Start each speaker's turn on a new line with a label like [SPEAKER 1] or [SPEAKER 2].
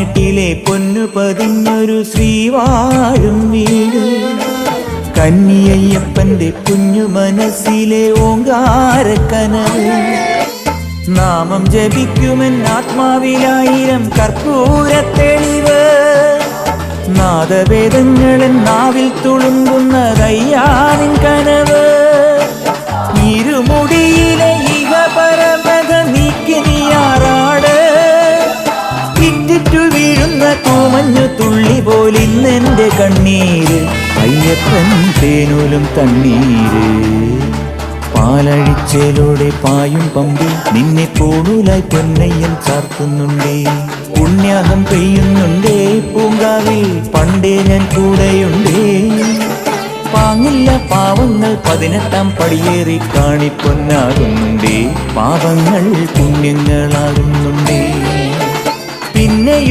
[SPEAKER 1] പതിനെട്ടിലെ പൊന്നു പതിഞ്ഞൊരു ശ്രീവാഴും വീട്, കന്നിയയ്യപ്പന്റെ കുഞ്ഞു മനസ്സിലെ ഓങ്കാരക്കനവ്. നാമം ജപിക്കുമെൻ ആത്മാവിലായിരം കർപ്പൂരത്തെളിവ്, നാദവേദങ്ങളൻ നാവിൽ തുളുമ്പുന്നതയ്യാനിൻ കനവ്. ഇരുമുടിയിലെ ഇഹപരമത നീക്കി നീയാറാട്, ഇറ്റിറ്റു വീഴുന്ന തൂമഞ്ഞു തുള്ളി പോലിന്നെന്റെ കണ്ണീര്, അയ്യപ്പൻ തേനൂലും തണ്ണീര്. പാലഴിച്ചേലോടെ പായും പമ്പി നിന്നെ പൂണൂലായി പൊന്നയ്യൻ ചാർത്തുന്നുണ്ടേ. പുണ്യാഹം പെയ്യുന്നുണ്ടേ പൂങ്കാവിൽ പണ്ടേ ഞാൻ കൂടെയുണ്ടേ. പാങ്ങില്ല പാവങ്ങൾ 18-ാം പടിയേറി കാണിപ്പൊന്നാകുന്നുണ്ടേ, പാപങ്ങൾ പുണ്യങ്ങളാകുന്നുണ്ടേ. പിന്നെയും